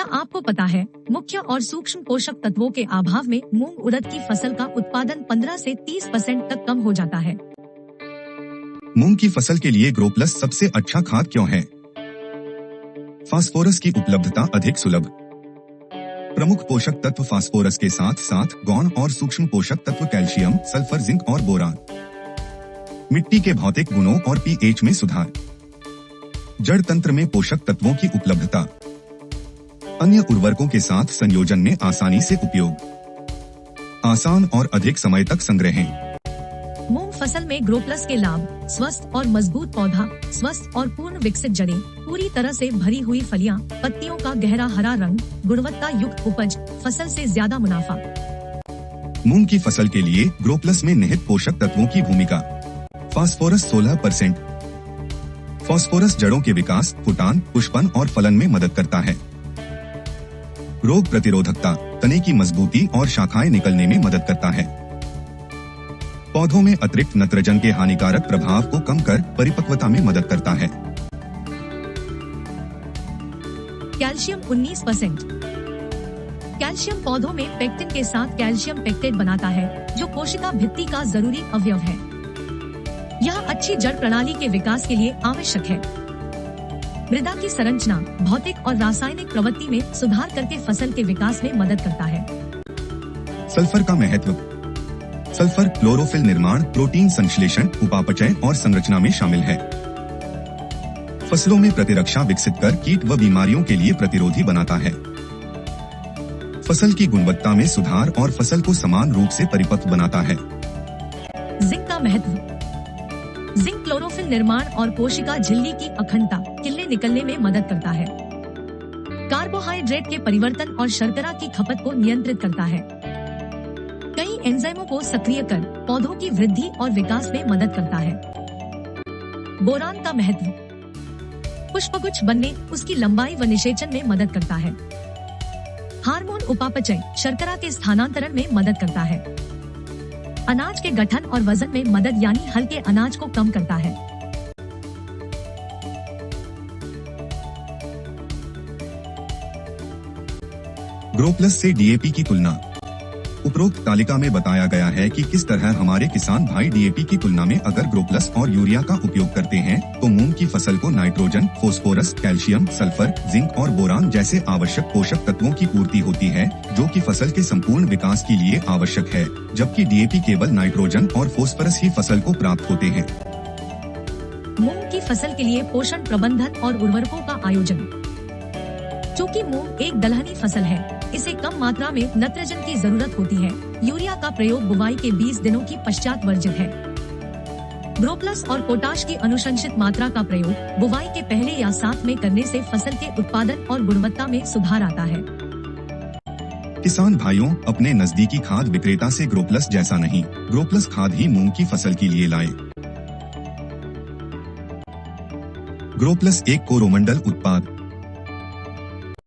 क्या आपको पता है मुख्य और सूक्ष्म पोषक तत्वों के अभाव में मूंग उड़द की फसल का उत्पादन 15 से 30% तक कम हो जाता है। मूंग की फसल के लिए ग्रोप्लस सबसे अच्छा खाद क्यों है? फास्फोरस की उपलब्धता अधिक सुलभ। प्रमुख पोषक तत्व फास्फोरस के साथ साथ गौण और सूक्ष्म पोषक तत्व कैल्शियम, सल्फर, जिंक और बोरान। मिट्टी के भौतिक गुणों और पीएच में सुधार। जड़ तंत्र में पोषक तत्वों की उपलब्धता। अन्य उर्वरकों के साथ संयोजन में आसानी से उपयोग। आसान और अधिक समय तक संग्रह। मूंग फसल में ग्रोप्लस के लाभ: स्वस्थ और मजबूत पौधा, स्वस्थ और पूर्ण विकसित जड़ें, पूरी तरह से भरी हुई फलियां, पत्तियों का गहरा हरा रंग, गुणवत्ता युक्त उपज, फसल से ज्यादा मुनाफा। मूंग की फसल के लिए ग्रोप्लस में निहित पोषक तत्वों की भूमिका। फास्फोरस 16%। फास्फोरस जड़ों के विकास, फुटान, पुष्पन और फलन में मदद करता है। रोग प्रतिरोधकता, तने की मजबूती और शाखाएं निकलने में मदद करता है। पौधों में अतिरिक्त नाइट्रोजन के हानिकारक प्रभाव को कम कर परिपक्वता में मदद करता है। कैल्शियम 19%। कैल्शियम पौधों में पेक्टिन के साथ कैल्शियम पेक्टेट बनाता है, जो कोशिका भित्ति का जरूरी अवयव है। यह अच्छी जड़ प्रणाली के विकास के लिए आवश्यक है। मृदा की संरचना, भौतिक और रासायनिक प्रवृत्ति में सुधार करके फसल के विकास में मदद करता है। सल्फर का महत्व। सल्फर क्लोरोफिल निर्माण, प्रोटीन संश्लेषण, उपापचय और संरचना में शामिल है। फसलों में प्रतिरक्षा विकसित कर कीट व बीमारियों के लिए प्रतिरोधी बनाता है। फसल की गुणवत्ता में सुधार और फसल को समान रूप से परिपक्व बनाता है। जिंक का महत्व। जिंक क्लोरोफिल निर्माण और कोशिका झिल्ली की अखंडता, किल्ले निकलने में मदद करता है। कार्बोहाइड्रेट के परिवर्तन और शर्करा की खपत को नियंत्रित करता है। कई एंजाइमों को सक्रिय कर पौधों की वृद्धि और विकास में मदद करता है। बोरान का महत्व। पुष्पगुच्छ बनने, उसकी लंबाई व निषेचन में मदद करता है। हार्मोन उपापचय, शर्करा के स्थानांतरण में मदद करता है। अनाज के गठन और वजन में मदद, यानी हल्के अनाज को कम करता है। ग्रोप्लस से डीएपी की तुलना। उपरोक्त तालिका में बताया गया है कि किस तरह हमारे किसान भाई डीएपी की तुलना में अगर ग्रोप्लस और यूरिया का उपयोग करते हैं तो मूंग की फसल को nitrogen, phosphorus, calcium, sulphur, zinc और बोरान जैसे आवश्यक पोषक तत्वों की पूर्ति होती है, जो कि फसल के संपूर्ण विकास के लिए आवश्यक है, जबकि डीएपी केवल नाइट्रोजन और फास्फोरस ही फसल को प्राप्त होते हैं। मूंग की फसल के लिए पोषण प्रबंधन और उर्वरकों का आयोजन। चूँकि मूंग एक दलहनी फसल है, इसे कम मात्रा में नाइट्रोजन की जरूरत होती है। यूरिया का प्रयोग बुवाई के 20 दिनों की पश्चात वर्जित है। ग्रोप्लस और पोटाश की अनुशंसित मात्रा का प्रयोग बुवाई के पहले या साथ में करने से फसल के उत्पादन और गुणवत्ता में सुधार आता है। किसान भाइयों, अपने नजदीकी खाद विक्रेता से ग्रोप्लस जैसा नहीं, ग्रोप्लस खाद ही मूंग की फसल के लिए लाए। ग्रोप्लस एक कोरोमंडल उत्पाद